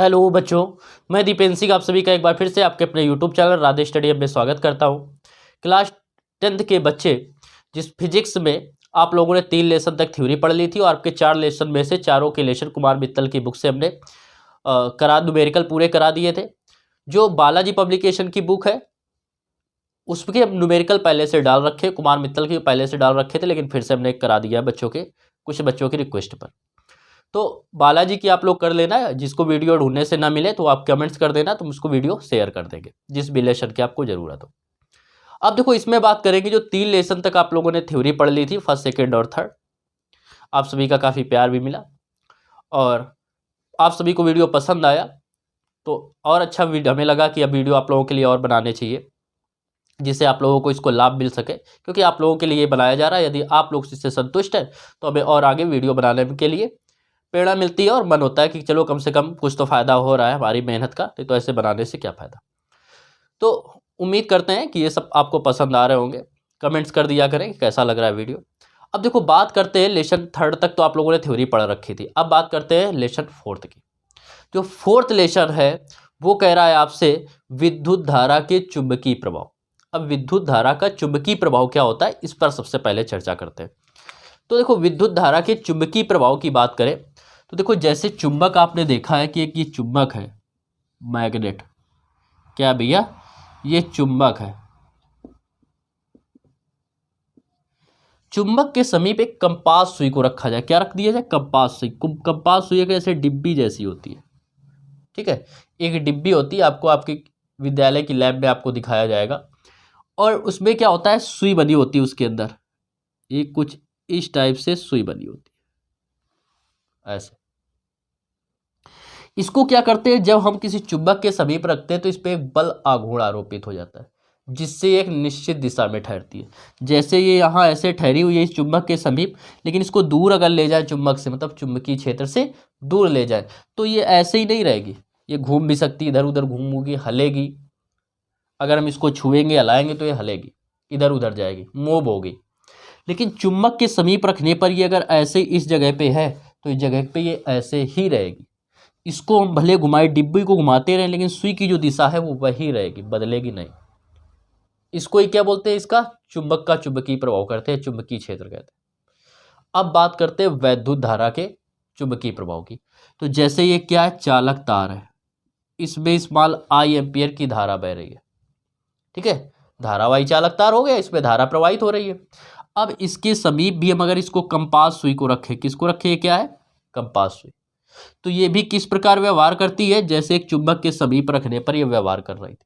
Hello बच्चों, मैं दीपेन सिंह आप सभी का एक बार फिर से आपके अपने YouTube channel Radhe study hub में स्वागत करता हूं। क्लास 10th के बच्चे जिस फिजिक्स में आप लोगों ने 3 लेसन तक थ्योरी पढ़ ली थी और आपके 4 लेसन में से चारों के लेसन कुमार मित्तल की बुक से हमने न्यूमेरिकल पूरे करा दिए थे। जो बालाजी पब्लिकेशन की बुक है उसके हम न्यूमेरिकल पहले से डाल रखे, कुमार मित्तल की पहले से डाल रखे थे, लेकिन फिर से हमने करा दिया बच्चों के कुछ बच्चों की रिक्वेस्ट पर। तो बालाजी की आप लोग कर लेना, जिसको वीडियो ढूंढने से ना मिले तो आप कमेंट्स कर देना, तो उसको वीडियो शेयर कर देंगे जिस भी लेसन की आपको जरूरत हो। अब देखो इसमें बात करेंगे जो 3 लेसन तक आप लोगों ने थ्योरी पढ़ ली थी, फर्स्ट सेकेंड और थर्ड। आप सभी का काफ़ी प्यार भी मिला और आप सभी को वीडियो पसंद आया, तो और अच्छा हमें लगा कि अब वीडियो आप लोगों के लिए और बनाने चाहिए जिससे आप लोगों को इसको लाभ मिल सके, क्योंकि आप लोगों के लिए बनाया जा रहा है। यदि आप लोग इससे संतुष्ट हैं तो हमें और आगे वीडियो बनाने के लिए प्रेरणा मिलती है और मन होता है कि चलो कम से कम कुछ तो फ़ायदा हो रहा है हमारी मेहनत का, तो ऐसे बनाने से क्या फ़ायदा। तो उम्मीद करते हैं कि ये सब आपको पसंद आ रहे होंगे। कमेंट्स कर दिया करें कि कैसा लग रहा है वीडियो। अब देखो बात करते हैं लेसन थर्ड तक तो आप लोगों ने थ्योरी पढ़ रखी थी। अब बात करते हैं लेसन फोर्थ की। जो फोर्थ लेसन है वो कह रहा है आपसे विद्युत धारा के चुंबकीय प्रभाव। अब विद्युत धारा का चुंबकीय प्रभाव क्या होता है इस पर सबसे पहले चर्चा करते हैं। तो देखो विद्युत धारा के चुंबकीय प्रभाव की बात करें तो देखो जैसे चुंबक आपने देखा है कि एक ये चुंबक है, मैग्नेट। क्या भैया, ये चुंबक है। चुंबक के समीप एक कंपास सुई को रखा जाए। क्या रख दिया जाए? कंपास सुई। कंपास सुई कैसे डिब्बी जैसी होती है, ठीक है, एक डिब्बी होती है, आपको आपके विद्यालय की लैब में आपको दिखाया जाएगा। और उसमें क्या होता है, सुई बनी होती है उसके अंदर, एक कुछ इस टाइप से सुई बनी होती है ऐसे। इसको क्या करते हैं, जब हम किसी चुंबक के समीप रखते हैं तो इस पर एक बल आघूर्ण आरोपित हो जाता है जिससे एक निश्चित दिशा में ठहरती है। जैसे ये यहाँ ऐसे ठहरी हुई है इस चुंबक के समीप, लेकिन इसको दूर अगर ले जाए चुंबक से, मतलब चुंबकीय क्षेत्र से दूर ले जाए, तो ये ऐसे ही नहीं रहेगी, ये घूम भी सकती है, इधर उधर घूमेगी, हलेगी। अगर हम इसको छुएंगे हिलाएंगे तो ये हलेगी, इधर उधर जाएगी, मूव होगी। लेकिन चुंबक के समीप रखने पर ये अगर ऐसे इस जगह पे है तो इस जगह पे ये ऐसे ही रहेगी। इसको हम भले घुमाए, डिब्बी को घुमाते रहें, लेकिन सुई की जो दिशा है वो वही रहेगी, बदलेगी नहीं। इसको ही क्या बोलते हैं, इसका चुंबक का चुंबकीय प्रभाव करते हैं, चुंबकीय क्षेत्र कहते हैं। अब बात करते हैं वैद्युत धारा के चुंबकीय प्रभाव की। तो जैसे ये क्या है, चालक तार है, इसमें स्मॉल आई एम्पियर की धारा बह रही है, ठीक है, धारावाही चालक तार हो गया, इसमें धारा प्रवाहित हो रही है। अब इसके समीप भी हम अगर इसको कंपास सुई को रखें, किसको रखें, ये क्या है, कंपास सुई, तो ये भी किस प्रकार व्यवहार करती है, जैसे एक चुंबक के समीप रखने पर यह व्यवहार कर रही थी।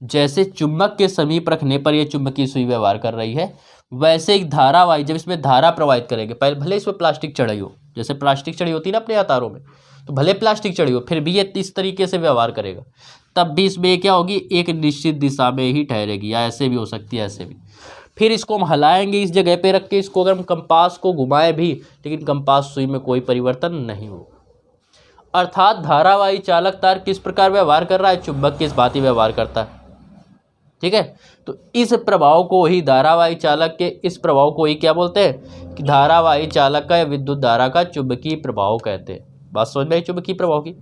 जैसे चुंबक के समीप रखने पर यह चुंबकीय सुई व्यवहार कर रही है, वैसे एक धारावाही जब इसमें धारा प्रवाहित करेंगे, पहले भले इसमें प्लास्टिक चढ़ी हो, जैसे प्लास्टिक चढ़ी होती है ना अपने तारों में, तो भले प्लास्टिक चढ़ी हो फिर भी ये इस तरीके से व्यवहार करेगा, तब भी इसमें क्या होगी, एक निश्चित दिशा में ही ठहरेगी, या ऐसे भी हो सकती है, ऐसे भी। फिर इसको हम हलाएंगे इस जगह पे रख के, इसको अगर हम कंपास को घुमाए भी, लेकिन कंपास सुई में कोई परिवर्तन नहीं हो। अर्थात धारावाही चालक तार किस प्रकार व्यवहार कर रहा है, चुंबक किस भांति व्यवहार करता है, ठीक है। तो इस प्रभाव को ही धारावाही चालक के इस प्रभाव को ही क्या बोलते हैं, कि धारावाही चालक का या विद्युत धारा का चुंबकीय प्रभाव कहते हैं। बात समझ में आई चुंबकीय प्रभाव की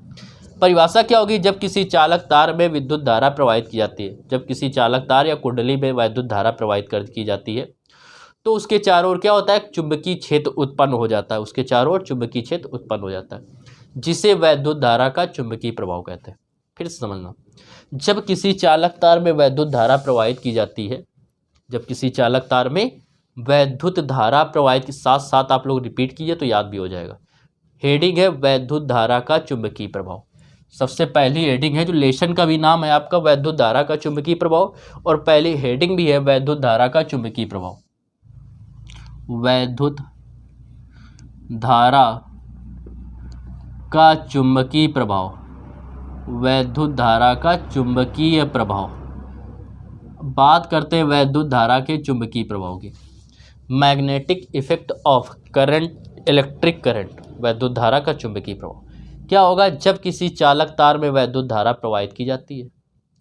परिभाषा क्या होगी, जब किसी चालक तार में विद्युत धारा प्रवाहित की जाती है, जब किसी चालक तार या कुंडली में विद्युत धारा प्रवाहित की जाती है तो उसके चारों ओर क्या होता है, चुंबकीय क्षेत्र उत्पन्न हो जाता है, उसके चारों ओर चुंबकीय क्षेत्र उत्पन्न हो जाता है, जिसे विद्युत धारा का चुंबकीय प्रभाव कहते हैं। फिर से समझना, जब किसी चालक तार में विद्युत धारा प्रवाहित की जाती है, जब किसी चालक तार में विद्युत धारा प्रवाहित के साथ साथ आप लोग रिपीट कीजिए तो याद भी हो जाएगा। हेडिंग है वैद्युत धारा का चुंबकीय प्रभाव, सबसे पहली हेडिंग है, जो लेसन का भी नाम है आपका वैद्युत धारा का चुंबकीय प्रभाव, और पहली हेडिंग भी है वैद्युत धारा का चुंबकीय प्रभाव। वैद्युत धारा का चुंबकीय प्रभाव, वैद्युत धारा का चुंबकीय प्रभाव। बात करते हैं वैद्युत धारा के चुंबकीय प्रभाव की। Magnetic effect of current, electric current, वैद्युत धारा का चुंबकीय प्रभाव क्या होगा, जब किसी चालक तार में विद्युत धारा प्रवाहित की जाती है,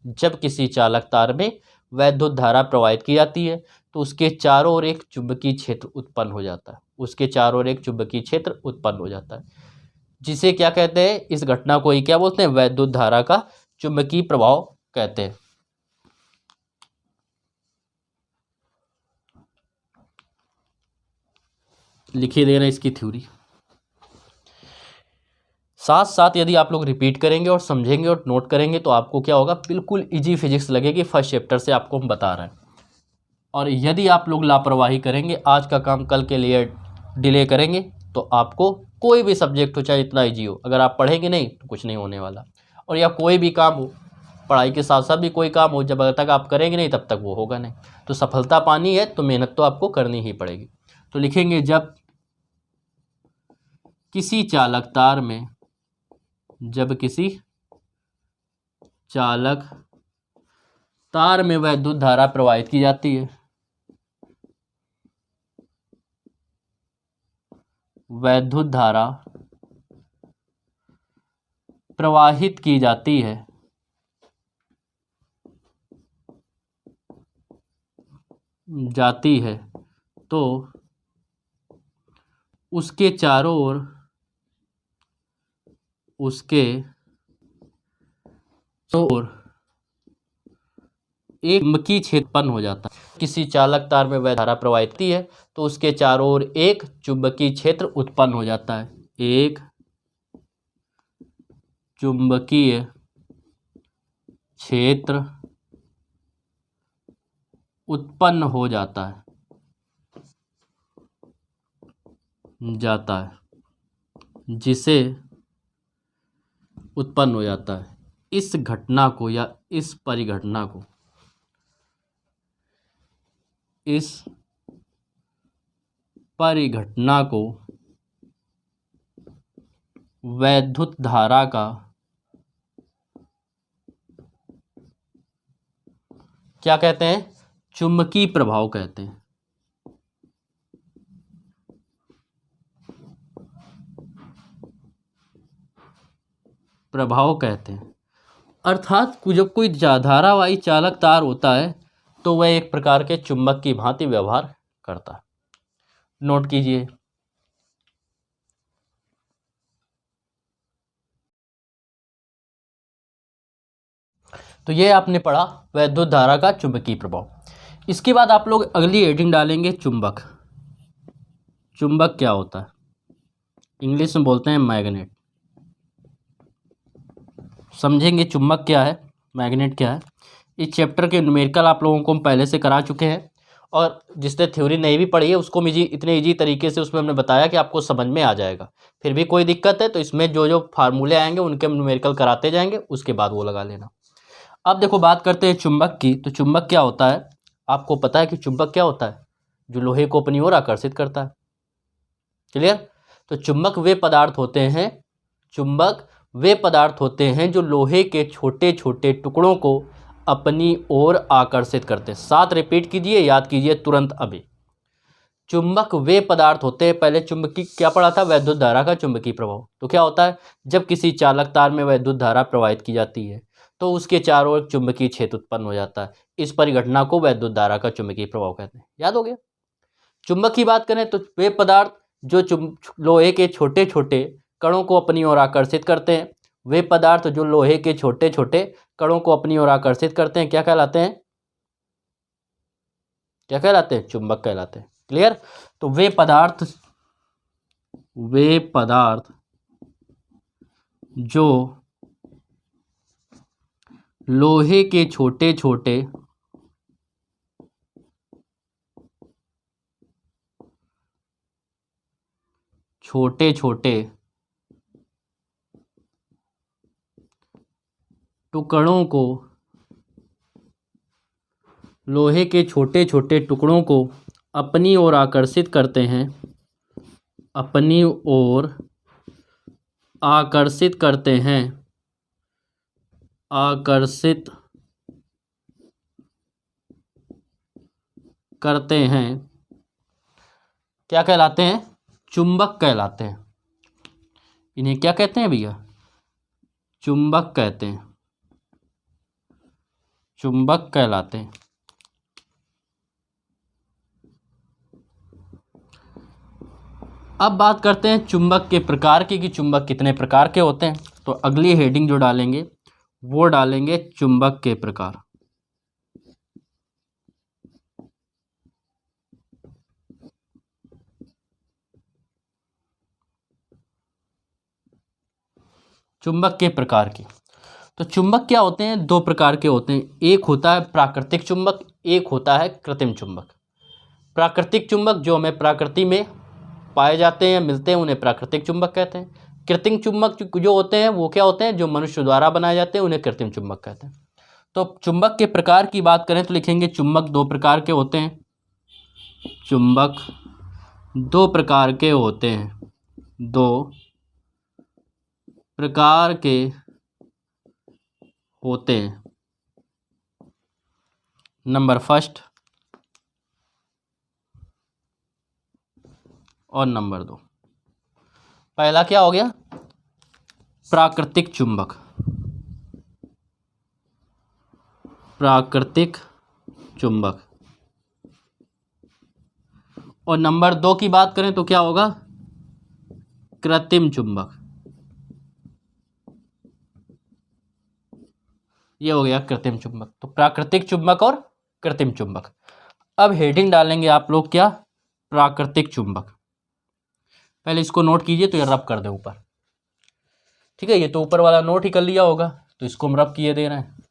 जब किसी चालक तार में विद्युत धारा प्रवाहित की जाती है तो उसके चारों ओर एक चुंबकीय क्षेत्र उत्पन्न हो जाता है, उसके चारों ओर एक चुंबकीय क्षेत्र उत्पन्न हो जाता है, जिसे क्या कहते हैं, इस घटना को ही क्या बोलते हैं, वैद्युत धारा का चुंबकीय प्रभाव कहते हैं। लिखिए देना इसकी थ्योरी। साथ साथ यदि आप लोग रिपीट करेंगे और समझेंगे और नोट करेंगे तो आपको क्या होगा, बिल्कुल इजी फिजिक्स लगेगी, फर्स्ट चैप्टर से आपको हम बता रहे हैं। और यदि आप लोग लापरवाही करेंगे, आज का काम कल के लिए डिले करेंगे, तो आपको कोई भी सब्जेक्ट हो चाहे इतना इजी हो, अगर आप पढ़ेंगे नहीं तो कुछ नहीं होने वाला। और या कोई भी काम हो, पढ़ाई के साथ साथ भी कोई काम हो, जब तक आप करेंगे नहीं तब तक वो होगा नहीं। तो सफलता पानी है तो मेहनत तो आपको करनी ही पड़ेगी। तो लिखेंगे, जब किसी चालक तार में, जब किसी चालक तार में वैद्युत धारा प्रवाहित की जाती है, वैद्युत धारा प्रवाहित की जाती है, तो उसके चारों ओर एक चुंबकीय क्षेत्र उत्पन्न हो जाता है। किसी चालक तार में वैद्युत धारा प्रवाहित होती है तो उसके चारों ओर एक चुंबकीय क्षेत्र उत्पन्न हो जाता है, एक चुंबकीय क्षेत्र उत्पन्न हो जाता है जिसे उत्पन्न हो जाता है। इस घटना को या इस परिघटना को, इस परिघटना को वैद्युत धारा का क्या कहते हैं, चुंबकीय प्रभाव कहते हैं। प्रभाव कहते हैं। अर्थात जब कोई धारावाही चालक तार होता है तो वह एक प्रकार के चुंबक की भांति व्यवहार करता है। नोट कीजिए। तो ये आपने पढ़ा वैद्युत धारा का चुंबकीय प्रभाव। इसके बाद आप लोग अगली हेडिंग डालेंगे, चुंबक। चुंबक क्या होता है, इंग्लिश में बोलते हैं मैग्नेट। समझेंगे चुंबक क्या है, मैग्नेट क्या है। इस चैप्टर के न्यूमेरिकल आप लोगों को हम पहले से करा चुके हैं, और जिसने थ्योरी नहीं भी पढ़ी है उसको इतने ईजी तरीके से उसमें हमने बताया कि आपको समझ में आ जाएगा। फिर भी कोई दिक्कत है तो इसमें जो जो फार्मूले आएंगे उनके हम न्यूमेरिकल कराते जाएंगे, उसके बाद वो लगा लेना। अब देखो बात करते हैं चुंबक की। तो चुंबक क्या होता है, आपको पता है कि चुंबक क्या होता है, जो लोहे को अपनी ओर आकर्षित करता है। क्लियर। तो चुंबक वे पदार्थ होते हैं जो लोहे के छोटे छोटे टुकड़ों को अपनी ओर आकर्षित करते हैं। साथ रिपीट कीजिए, याद कीजिए तुरंत अभी। चुंबक वे पदार्थ होते हैं, पहले चुंबकीय क्या पढ़ा था, वैद्युत धारा का चुंबकीय प्रभाव। तो क्या होता है, जब किसी चालक तार में वैद्युत धारा प्रवाहित की जाती है तो उसके चारों ओर चुंबकीय क्षेत्र उत्पन्न हो जाता है। इस परिघटना को वैद्युत धारा का चुंबकीय प्रभाव कहते हैं। याद हो गया। चुंबक की बात करें तो वे पदार्थ जो लोहे के छोटे छोटे कणों को अपनी ओर आकर्षित करते हैं, वे पदार्थ जो लोहे के छोटे छोटे कणों को अपनी ओर आकर्षित करते हैं, क्या कहलाते हैं, चुंबक कहलाते हैं। क्लियर। तो वे पदार्थ जो लोहे के छोटे छोटे टुकड़ों को, लोहे के छोटे छोटे टुकड़ों को अपनी ओर आकर्षित करते हैं, आकर्षित करते हैं, क्या कहलाते हैं, चुंबक कहलाते हैं। इन्हें क्या कहते हैं भैया, चुंबक कहते हैं, चुंबक कहलाते हैं। अब बात करते हैं चुंबक के प्रकार की, कि चुंबक कितने प्रकार के होते हैं। तो अगली हेडिंग जो डालेंगे वो डालेंगे चुंबक के प्रकार। चुंबक के प्रकार की। तो चुंबक क्या होते हैं, दो प्रकार के होते हैं। एक होता है प्राकृतिक चुंबक, एक होता है कृत्रिम चुंबक। प्राकृतिक चुंबक जो हमें प्रकृति में पाए जाते हैं, मिलते हैं, उन्हें प्राकृतिक चुंबक कहते हैं। कृत्रिम चुंबक जो होते हैं वो क्या होते हैं, जो मनुष्य द्वारा बनाए जाते हैं, उन्हें कृत्रिम चुंबक कहते हैं। तो चुंबक के प्रकार की बात करें तो लिखेंगे चुंबक दो प्रकार के होते हैं। चुंबक दो प्रकार के होते हैं, दो प्रकार के होते हैं। नंबर फर्स्ट और नंबर दो। पहला क्या हो गया, प्राकृतिक चुंबक। प्राकृतिक चुंबक। और नंबर दो की बात करें तो क्या होगा, कृत्रिम चुंबक। ये हो गया कृत्रिम चुंबक। तो प्राकृतिक चुंबक और कृत्रिम चुंबक। अब हेडिंग डालेंगे आप लोग क्या, प्राकृतिक चुंबक। पहले इसको नोट कीजिए, तो ये रब कर दे ऊपर, ठीक है। ये तो ऊपर वाला नोट ही कर लिया होगा, तो इसको हम रब किए दे रहे हैं।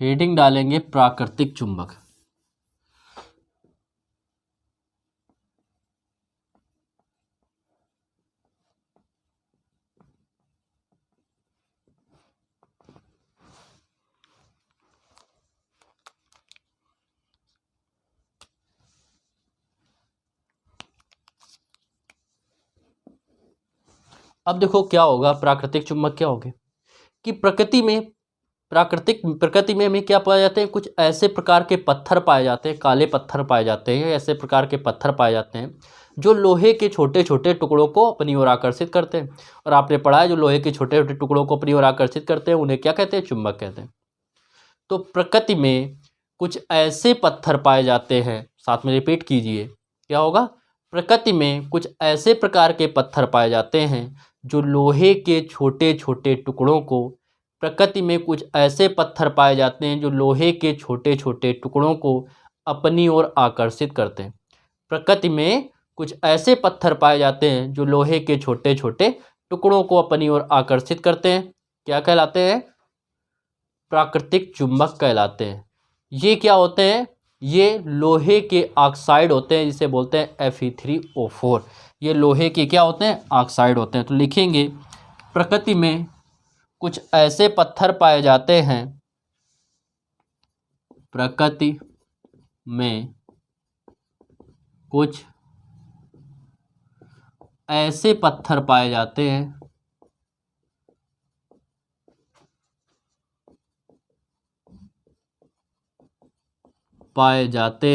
हेडिंग डालेंगे प्राकृतिक चुंबक। अब देखो क्या होगा, प्राकृतिक चुंबक क्या होगे कि प्रकृति में हमें क्या पाए जाते हैं, कुछ ऐसे प्रकार के पत्थर पाए जाते हैं, काले पत्थर पाए जाते हैं, ऐसे प्रकार के पत्थर पाए जाते हैं जो लोहे के छोटे छोटे टुकड़ों को अपनी ओर आकर्षित करते हैं। और आपने पढ़ा है, जो लोहे के छोटे छोटे टुकड़ों को अपनी ओर आकर्षित करते हैं उन्हें क्या कहते हैं, चुंबक कहते हैं। तो प्रकृति में कुछ ऐसे पत्थर पाए जाते हैं, साथ में रिपीट कीजिए, क्या होगा, प्रकृति में कुछ ऐसे प्रकार के पत्थर पाए जाते हैं जो लोहे के छोटे छोटे टुकड़ों को प्रकृति में कुछ ऐसे पत्थर पाए जाते हैं जो लोहे के छोटे छोटे टुकड़ों को अपनी ओर आकर्षित करते हैं। प्रकृति में कुछ ऐसे पत्थर पाए जाते हैं जो लोहे के छोटे छोटे टुकड़ों को अपनी ओर आकर्षित करते हैं, क्या कहलाते हैं, प्राकृतिक चुंबक कहलाते हैं। ये क्या होते हैं, ये लोहे के ऑक्साइड होते हैं, जिसे बोलते हैं Fe3O4। ये लोहे के क्या होते हैं, ऑक्साइड होते हैं। तो लिखेंगे प्रकृति में कुछ ऐसे पत्थर पाए जाते हैं, प्रकृति में कुछ ऐसे पत्थर पाए जाते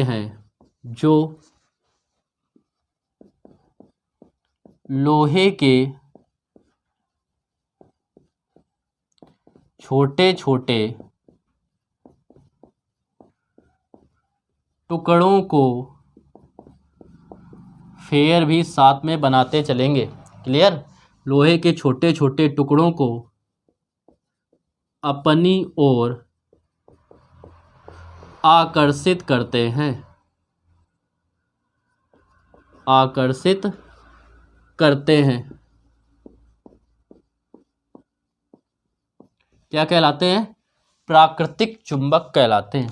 हैं जो लोहे के छोटे छोटे टुकड़ों को फेयर भी साथ में बनाते चलेंगे। क्लियर, लोहे के छोटे छोटे टुकड़ों को अपनी ओर आकर्षित करते हैं, आकर्षित करते हैं, क्या कहलाते हैं, प्राकृतिक चुंबक कहलाते हैं।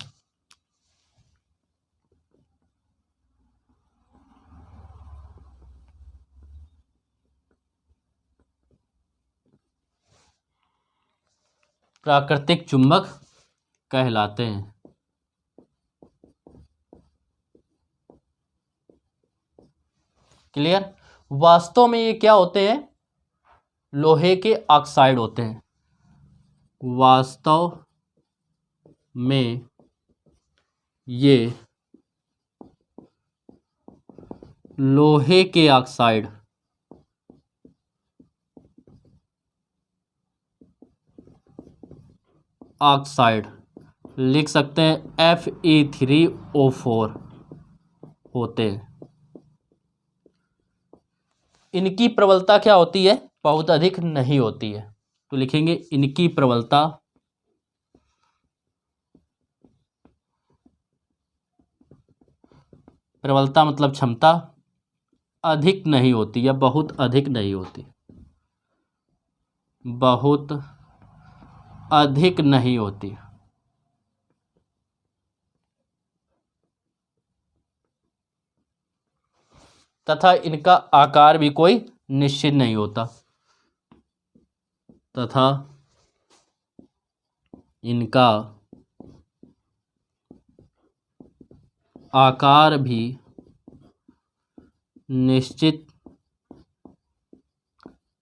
प्राकृतिक चुंबक कहलाते हैं। क्लियर, वास्तव में ये क्या होते हैं, लोहे के ऑक्साइड होते हैं। वास्तव में ये लोहे के ऑक्साइड लिख सकते हैं Fe3O4 होते हैं। इनकी प्रबलता क्या होती है? बहुत अधिक नहीं होती है। तो लिखेंगे इनकी प्रबलता मतलब क्षमता अधिक नहीं होती या बहुत अधिक नहीं होती, बहुत अधिक नहीं होती। तथा इनका आकार भी कोई निश्चित नहीं होता, तथा इनका आकार भी निश्चित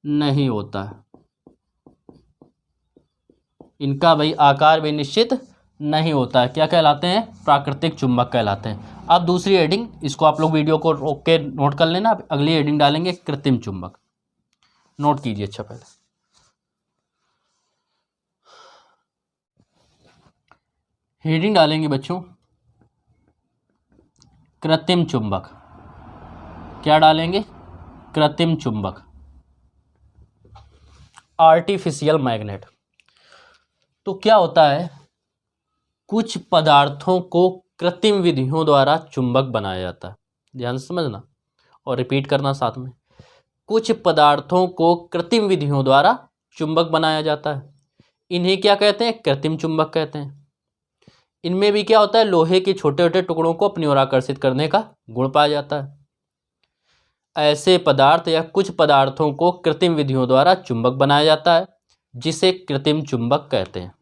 नहीं होता है। इनका भाई आकार भी निश्चित नहीं होता है। क्या कहलाते हैं? प्राकृतिक चुंबक कहलाते हैं। अब दूसरी हेडिंग, इसको आप लोग वीडियो को रोक के नोट कर लेना। अगली हेडिंग डालेंगे कृत्रिम चुंबक। नोट कीजिए अच्छा पहले। हेडिंग डालेंगे बच्चों कृत्रिम चुंबक। क्या डालेंगे? कृत्रिम चुंबक, आर्टिफिशियल मैग्नेट। तो क्या होता है? कुछ पदार्थों को कृत्रिम विधियों द्वारा चुंबक बनाया जाता है। ध्यान से समझना और रिपीट करना साथ में। कुछ पदार्थों को कृत्रिम विधियों द्वारा चुंबक बनाया जाता है। इन्हें क्या कहते हैं? कृत्रिम चुंबक कहते हैं। इनमें भी क्या होता है? लोहे के छोटे छोटे टुकड़ों को अपनी ओर आकर्षित करने का गुण पाया जाता है। ऐसे पदार्थ या कुछ पदार्थों को कृत्रिम विधियों द्वारा चुंबक बनाया जाता है, जिसे कृत्रिम चुंबक कहते हैं।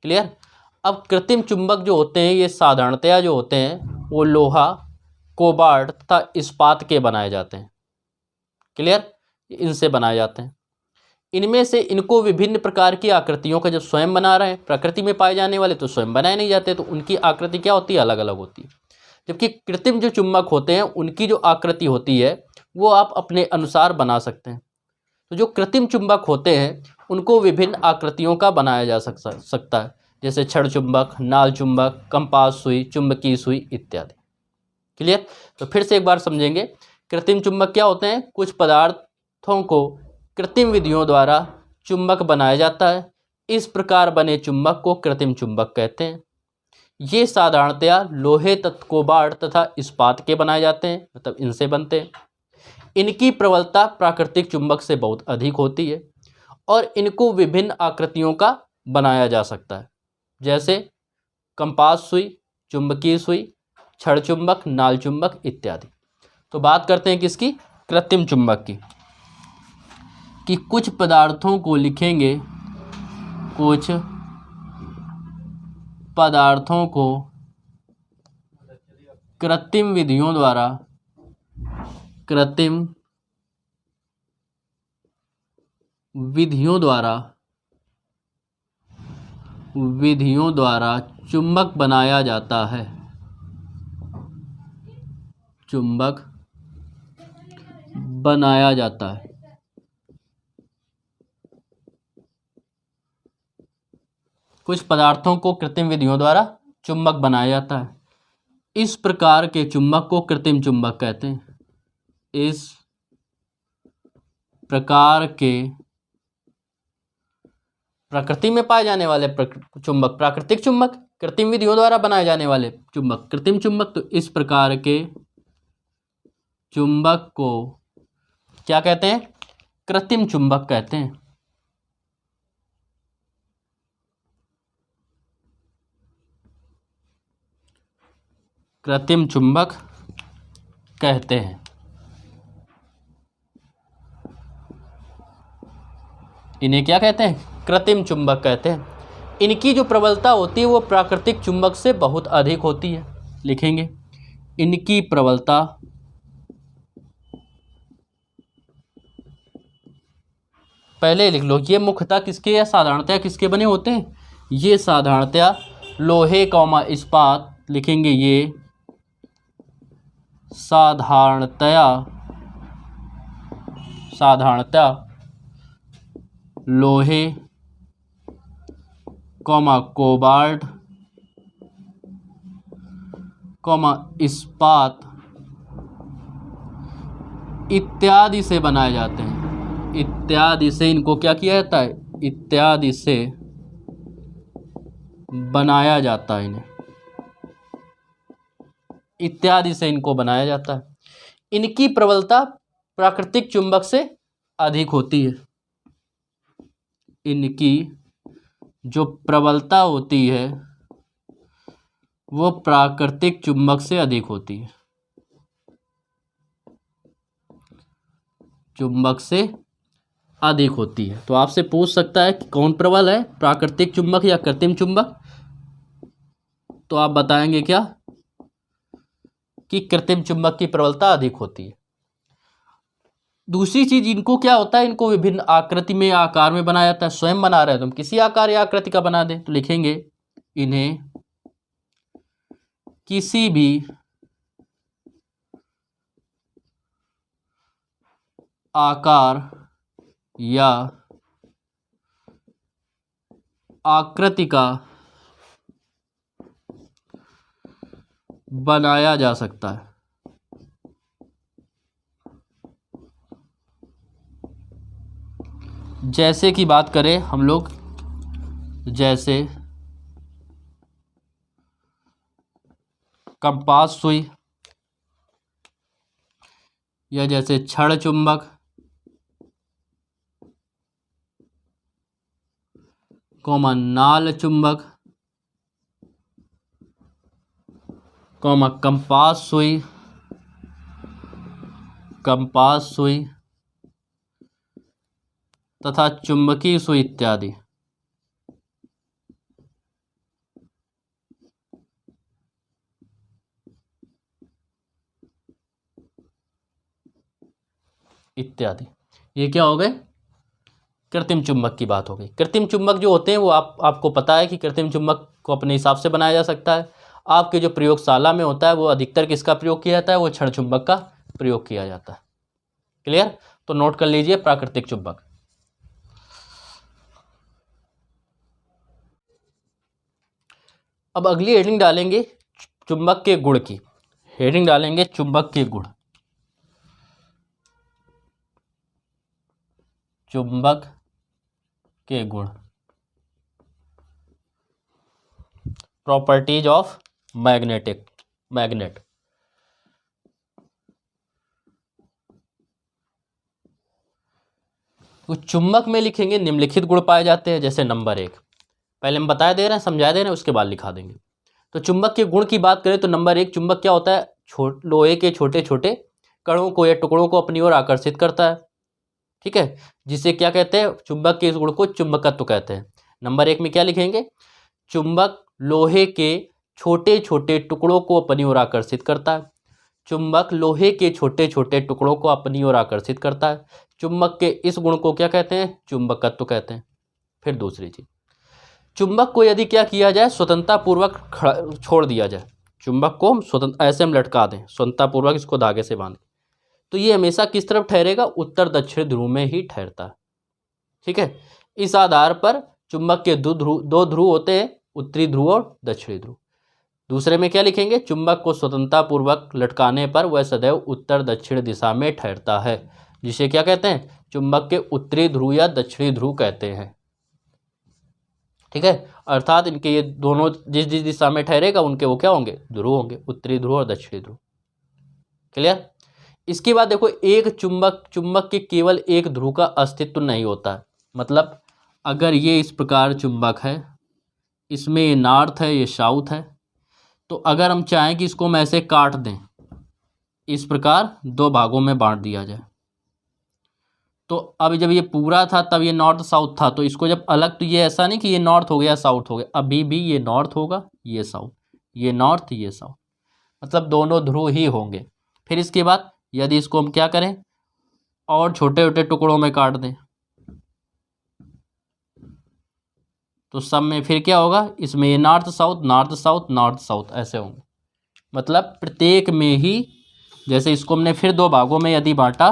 क्लियर? अब कृत्रिम चुंबक जो होते हैं ये साधारणतया जो होते हैं वो लोहा, कोबाल्ट तथा इस्पात के बनाए जाते हैं। क्लियर? इनसे बनाए जाते हैं। इनमें से इनको विभिन्न प्रकार की आकृतियों का जब स्वयं बना रहे हैं, प्रकृति में पाए जाने वाले तो स्वयं बनाए नहीं जाते, तो उनकी आकृति क्या होती है? अलग अलग होती है। जबकि कृत्रिम जो चुंबक होते हैं उनकी जो आकृति होती है वो आप अपने अनुसार बना सकते हैं। तो जो कृत्रिम चुंबक होते हैं उनको विभिन्न आकृतियों का बनाया जा सकता है, जैसे छड़ चुंबक, नाल चुंबक, कंपास सुई, चुंबकीय सुई इत्यादि। क्लियर? तो फिर से एक बार समझेंगे। कृत्रिम चुंबक क्या होते हैं? कुछ पदार्थों को कृत्रिम विधियों द्वारा चुंबक बनाया जाता है। इस प्रकार बने चुंबक को कृत्रिम चुंबक कहते हैं। ये साधारणतया लोहे, कोबाल्ट तथा इस्पात के बनाए जाते हैं, मतलब इनसे बनते हैं। इनकी प्रबलता प्राकृतिक चुंबक से बहुत अधिक होती है और इनको विभिन्न आकृतियों का बनाया जा सकता है, जैसे कंपास सुई, चुंबकीय सुई, छड़ चुंबक, नाल चुंबक इत्यादि। तो बात करते हैं किसकी? कृत्रिम चुंबक की। कि कुछ पदार्थों को लिखेंगे, कुछ पदार्थों को कृत्रिम विधियों द्वारा चुंबक बनाया जाता है। चुंबक बनाया जाता है। कुछ पदार्थों को कृत्रिम विधियों द्वारा चुंबक बनाया जाता है। इस प्रकार के चुंबक को कृत्रिम चुंबक कहते हैं। इस प्रकार के प्रकृति में पाए जाने वाले चुंबक प्राकृतिक चुंबक, कृत्रिम विधियों द्वारा बनाए जाने वाले चुंबक कृत्रिम चुंबक। तो इस प्रकार के चुंबक को क्या कहते हैं? कृत्रिम चुंबक कहते हैं। कृत्रिम चुंबक कहते हैं। इन्हें क्या कहते हैं? कृत्रिम चुंबक कहते हैं। इनकी जो प्रबलता होती है वो प्राकृतिक चुंबक से बहुत अधिक होती है। लिखेंगे इनकी प्रबलता पहले लिख लो। ये मुख्यतः किसके या साधारणतया किसके बने होते हैं? ये साधारणतया लोहे, इस्पात, लिखेंगे ये साधारणतया लोहे, कोबाल्ट, इस्पात इत्यादि से बनाए जाते हैं। इत्यादि से इनको क्या किया जाता है? इत्यादि से बनाया जाता है इन्हें। इत्यादि से इनको बनाया जाता है। इनकी प्रबलता प्राकृतिक चुंबक से अधिक होती है। इनकी जो प्रबलता होती है वो प्राकृतिक चुंबक से अधिक होती है। चुंबक से अधिक होती है। तो आपसे पूछ सकता है कि कौन प्रबल है, प्राकृतिक चुंबक या कृत्रिम चुंबक? तो आप बताएंगे क्या? कि कृत्रिम चुंबक की प्रबलता अधिक होती है। दूसरी चीज, इनको क्या होता है, इनको विभिन्न आकृति में, आकार में बनाया जाता है। स्वयं बना रहे हैं तो हम किसी आकार या आकृति का बना दें, तो लिखेंगे इन्हें किसी भी आकार या आकृति का बनाया जा सकता है। जैसे कि बात करें हम लोग, जैसे कंपास सुई, या जैसे छड़ चुंबक, नाल चुंबक, कंपास सुई तथा चुंबकीय सुई इत्यादि। इत्यादि ये क्या हो गए? कृत्रिम चुंबक की बात हो गई। कृत्रिम चुंबक जो होते हैं वो आपको पता है कि कृत्रिम चुंबक को अपने हिसाब से बनाया जा सकता है। आपके जो प्रयोगशाला में होता है वो अधिकतर किसका प्रयोग किया जाता है? वो क्षण चुंबक का प्रयोग किया जाता है। क्लियर? तो नोट कर लीजिए प्राकृतिक चुंबक। अब अगली हेडिंग डालेंगे चुंबक के गुण की। हेडिंग डालेंगे चुंबक के गुण। चुंबक के गुण, प्रॉपर्टीज ऑफ मैग्नेट। तो चुंबक में लिखेंगे निम्नलिखित गुण पाए जाते हैं। जैसे नंबर 1, पहले हम बताए दे रहे हैं, समझा दे रहे हैं, उसके बाद लिखा देंगे। तो चुंबक के गुण की बात करें तो नंबर 1, चुंबक क्या होता है? लोहे के छोटे छोटे कणों को या टुकड़ों को अपनी ओर आकर्षित करता है। ठीक है, जिसे क्या कहते हैं? चुंबक के इस गुण को चुंबकत्व कहते हैं। नंबर 1 में क्या लिखेंगे? चुंबक लोहे के छोटे छोटे टुकड़ों को अपनी ओर आकर्षित करता है। चुंबक लोहे के छोटे छोटे टुकड़ों को अपनी ओर आकर्षित करता है। चुंबक के इस गुण को क्या कहते हैं? चुंबकत्व कहते हैं। फिर दूसरी चीज, चुंबक को यदि क्या किया जाए? स्वतंत्रता पूर्वक छोड़ दिया जाए। चुंबक को स्वतंत्र ऐसे हम लटका दें, स्वतंत्रता पूर्वक इसको धागे से बांध, तो ये हमेशा किस तरफ ठहरेगा? उत्तर दक्षिण ध्रुव में ही ठहरता है। ठीक है, इस आधार पर चुंबक के दो ध्रुव होते हैं, उत्तरी ध्रुव और दक्षिणी ध्रुव। दूसरे में क्या लिखेंगे? चुंबक को स्वतंत्रता पूर्वक लटकाने पर वह सदैव उत्तर दक्षिण दिशा में ठहरता है, जिसे क्या कहते हैं? चुंबक के उत्तरी ध्रुव या दक्षिणी ध्रुव कहते हैं। ठीक है, अर्थात इनके ये दोनों जिस जिस दिशा में ठहरेगा उनके वो क्या होंगे? ध्रुव होंगे, उत्तरी ध्रुव और दक्षिणी ध्रुव। क्लियर? इसके बाद देखो, एक चुंबक के केवल एक ध्रुव का अस्तित्व नहीं होता है। मतलब अगर ये इस प्रकार चुंबक है, इसमें ये नॉर्थ है, ये साउथ है, तो अगर हम चाहें कि इसको हम ऐसे काट दें, इस प्रकार दो भागों में बांट दिया जाए, तो अब जब ये पूरा था तब ये नॉर्थ साउथ था, तो इसको जब अलग, तो ये ऐसा नहीं कि ये नॉर्थ हो गया साउथ हो गया, अभी भी ये नॉर्थ होगा, ये साउथ, ये नॉर्थ ये साउथ, मतलब दोनों ध्रुव ही होंगे। फिर इसके बाद यदि इसको हम क्या करें और छोटे छोटे टुकड़ों में काट दें, तो सब में फिर क्या होगा? इसमें ये north south north south north south ऐसे होंगे। मतलब प्रत्येक में ही जैसे इसको हमने फिर दो भागों में यदि बांटा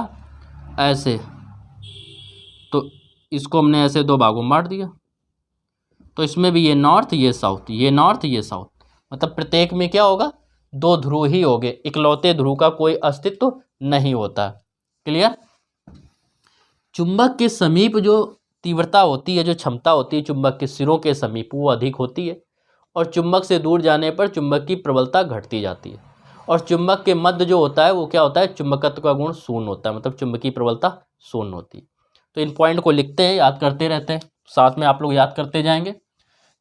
ऐसे, तो इसको हमने ऐसे दो भागों में बांट दिया, तो इसमें भी ये नॉर्थ ये साउथ, ये नॉर्थ ये साउथ, मतलब प्रत्येक में क्या होगा, दो ध्रुव ही होंगे, इकलौते ध्रुव का कोई अस्तित्व नहीं होता। क्लियर। चुंबक के समीप जो तीव्रता होती है, जो क्षमता होती है चुंबक के सिरों के समीप, वो अधिक होती है, और चुंबक से दूर जाने पर चुंबक की प्रबलता घटती जाती है। और चुंबक के मध्य जो होता है वो क्या होता है, चुंबकत्व का गुण शून्य होता है, मतलब चुंबकीय प्रबलता शून्य होती है। तो इन पॉइंट को लिखते हैं, याद करते रहते हैं, साथ में आप लोग याद करते जाएंगे।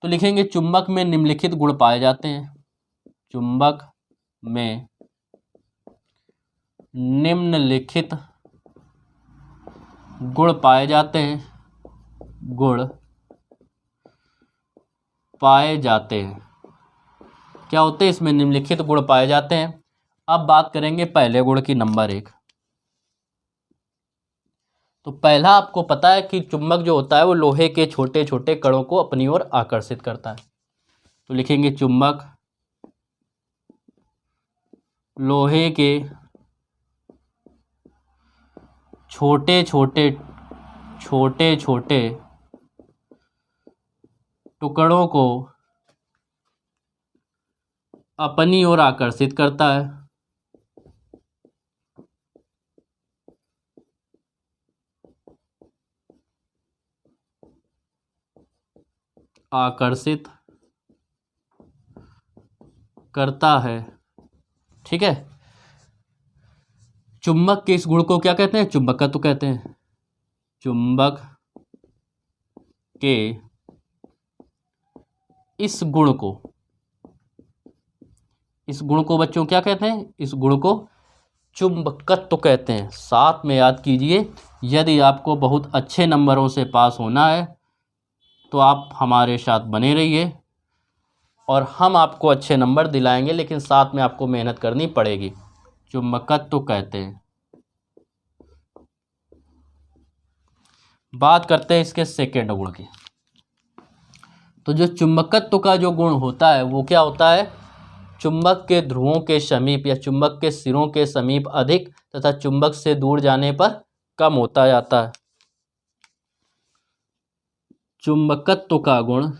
तो लिखेंगे चुंबक में निम्नलिखित गुण पाए जाते हैं, चुंबक में निम्नलिखित गुण पाए जाते हैं, गुण पाए जाते हैं। क्या होते हैं इसमें, निम्नलिखित गुण पाए जाते हैं। अब बात करेंगे पहले गुण की, नंबर 1। तो पहला आपको पता है कि चुंबक जो होता है वो लोहे के छोटे छोटे कणों को अपनी ओर आकर्षित करता है। तो लिखेंगे चुंबक लोहे के छोटे छोटे टुकड़ों को अपनी ओर आकर्षित करता है, आकर्षित करता है। ठीक है। चुंबक के इस गुण को क्या कहते हैं, चुंबकत्व कहते हैं। चुंबक के इस गुण को बच्चों क्या कहते हैं, इस गुण को चुंबकत्व कहते हैं। साथ में याद कीजिए, यदि आपको बहुत अच्छे नंबरों से पास होना है तो आप हमारे साथ बने रहिए, और हम आपको अच्छे नंबर दिलाएंगे, लेकिन साथ में आपको मेहनत करनी पड़ेगी। चुंबकत्व कहते हैं। बात करते हैं इसके सेकेंड गुण की। तो जो चुंबकत्व का जो गुण होता है वो क्या होता है, चुंबक के ध्रुवों के समीप या चुंबक के सिरों के समीप अधिक तथा चुंबक से दूर जाने पर कम होता जाता है। चुंबकत्व का गुण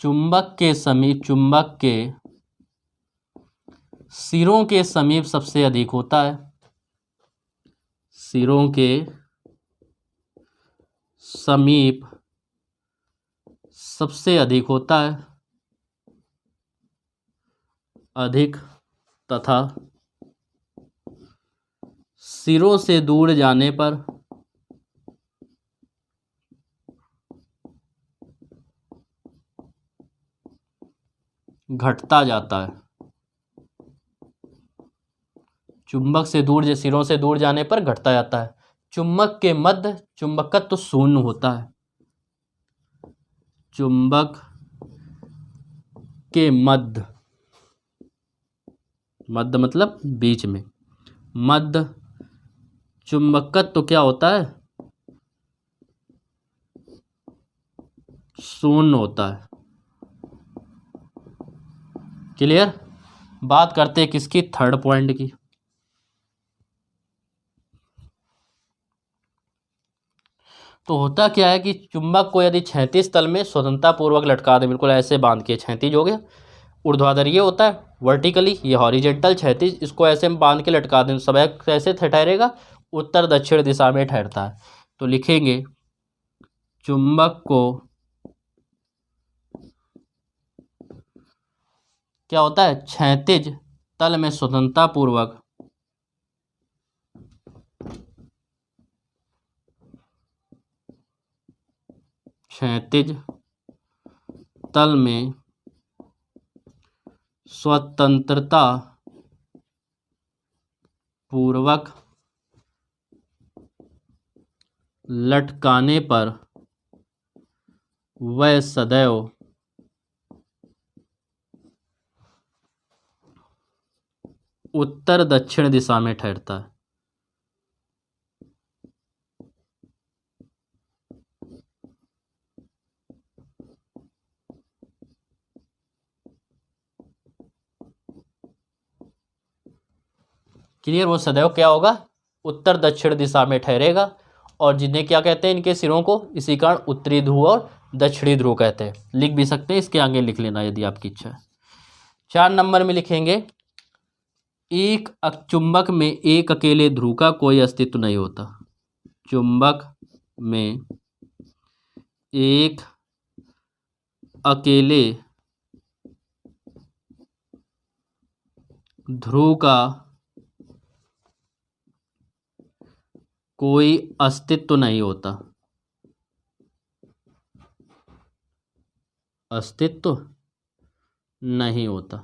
चुंबक के सिरों के समीप सबसे अधिक होता है, सिरों के समीप सबसे अधिक होता है, अधिक तथा सिरों से दूर जाने पर घटता जाता है। चुंबक से दूर, सिरों से दूर जाने पर घटता जाता है। चुंबक के मध्य चुंबकत्व शून्य होता है, चुंबक के मध्य मतलब बीच में, मध्य चुंबकत्व क्या होता है, शून्य होता है। क्लियर। बात करते हैं किसकी, थर्ड पॉइंट की। तो होता क्या है कि चुंबक को यदि क्षैतिज तल में स्वतंत्रता पूर्वक लटका दें, बिल्कुल ऐसे बांध के, क्षैतिज हो गया, ऊर्ध्वाधर ये होता है वर्टिकली, ये हॉरिजेंटल क्षैतिज, इसको ऐसे हम बांध के लटका दें, सब कैसे ठहरेगा, उत्तर दक्षिण दिशा में ठहरता है। तो लिखेंगे चुंबक को क्या होता है, क्षैतिज तल में स्वतंत्रता पूर्वक क्षैतिज तल में स्वतंत्रता पूर्वक लटकाने पर वह सदैव उत्तर दक्षिण दिशा में ठहरता है। क्लियर, वो सदैव क्या होगा, उत्तर दक्षिण दिशा में ठहरेगा। और जिन्हें क्या कहते हैं, इनके सिरों को, इसी कारण उत्तरी ध्रुव और दक्षिणी ध्रुव कहते हैं। लिख भी सकते हैं, इसके आगे लिख लेना यदि आपकी इच्छा है। 4 नंबर में लिखेंगे, एक चुंबक में एक अकेले ध्रुव का कोई अस्तित्व नहीं होता। चुंबक में एक अकेले ध्रुव का कोई अस्तित्व नहीं होता। अस्तित्व नहीं होता,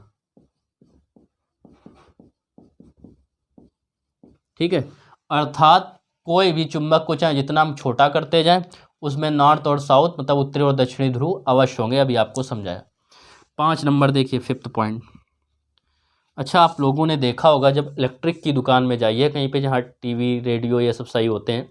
ठीक है। अर्थात कोई भी चुंबक को चाहे जितना हम छोटा करते जाएं, उसमें नॉर्थ और साउथ मतलब उत्तरी और दक्षिणी ध्रुव अवश्य होंगे। अभी आपको समझाया। 5 नंबर देखिए, 5th पॉइंट। अच्छा, आप लोगों ने देखा होगा जब इलेक्ट्रिक की दुकान में जाइए कहीं पे, जहाँ टीवी रेडियो ये सब सही होते हैं,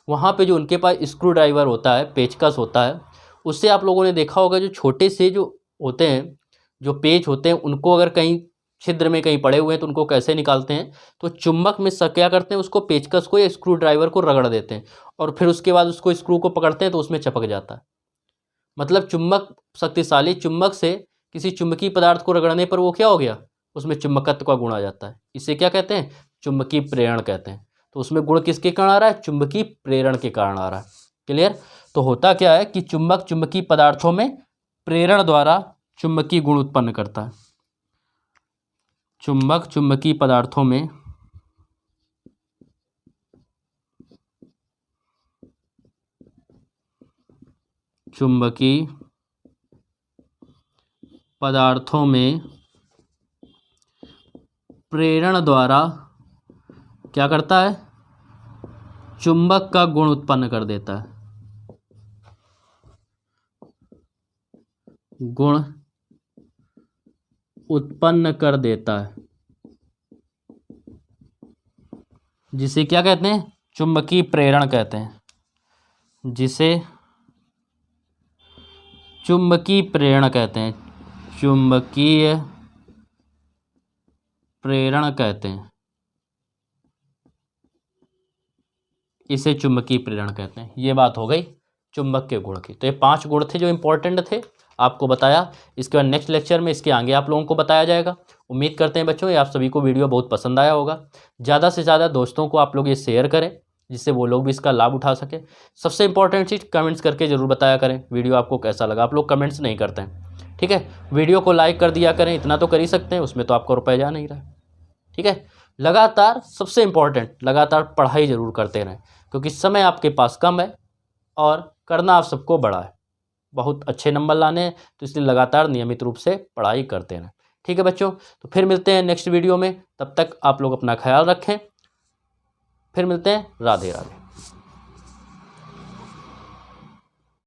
वहाँ पे जो उनके पास स्क्रू ड्राइवर होता है, पेचकस होता है, उससे आप लोगों ने देखा होगा जो छोटे से जो होते हैं, जो पेच होते हैं, उनको अगर कहीं छिद्र में कहीं पड़े हुए हैं तो उनको कैसे निकालते हैं, तो चुंबक में क्या करते हैं, उसको पेचकस को या स्क्रू ड्राइवर को रगड़ देते हैं और फिर उसके बाद उसको स्क्रू को पकड़ते हैं तो उसमें चपक जाता है। मतलब चुंबक शक्तिशाली चुंबक से किसी चुंबकीय पदार्थ को रगड़ने पर वो क्या हो गया, उसमें चुंबकत्व का गुण आ जाता है। इसे क्या कहते हैं, चुंबकीय प्रेरण कहते हैं। तो उसमें गुण किसके कारण आ रहा है, चुंबकीय प्रेरण के कारण आ रहा है। क्लियर। तो होता क्या है कि चुंबक चुंबकीय पदार्थों में प्रेरण द्वारा चुंबकीय गुण उत्पन्न करता है। चुंबक चुंबकीय पदार्थों में चुंबकीय पदार्थों में प्रेरण द्वारा क्या करता है, चुंबक का गुण उत्पन्न कर देता है। गुण उत्पन्न कर देता है, जिसे क्या कहते हैं, चुंबकीय प्रेरण कहते हैं। जिसे चुंबकीय प्रेरण कहते हैं, चुंबकीय प्रेरण कहते हैं, इसे चुंबकीय प्रेरण कहते हैं। ये बात हो गई चुंबक के गुण की। तो ये 5 गुण थे जो इंपॉर्टेंट थे, आपको बताया। इसके बाद नेक्स्ट लेक्चर में इसके आगे आप लोगों को बताया जाएगा। उम्मीद करते हैं बच्चों ये आप सभी को वीडियो बहुत पसंद आया होगा। ज़्यादा से ज़्यादा दोस्तों को आप लोग ये शेयर करें, जिससे वो लोग भी इसका लाभ उठा सकें। सबसे इंपॉर्टेंट चीज़, कमेंट्स करके ज़रूर बताया करें वीडियो आपको कैसा लगा। आप लोग कमेंट्स नहीं करते हैं, ठीक है। वीडियो को लाइक कर दिया करें, इतना तो कर ही सकते हैं, उसमें तो आपको रुपये जा नहीं रहा, ठीक है। लगातार, सबसे इंपॉर्टेंट, लगातार पढ़ाई ज़रूर करते रहें, क्योंकि समय आपके पास कम है और करना आप सबको बड़ा है, बहुत अच्छे नंबर लाने हैं। तो इसलिए लगातार नियमित रूप से पढ़ाई करते रहें, ठीक है बच्चों। तो फिर मिलते हैं नेक्स्ट वीडियो में, तब तक आप लोग अपना ख्याल रखें। फिर मिलते हैं, राधे राधे।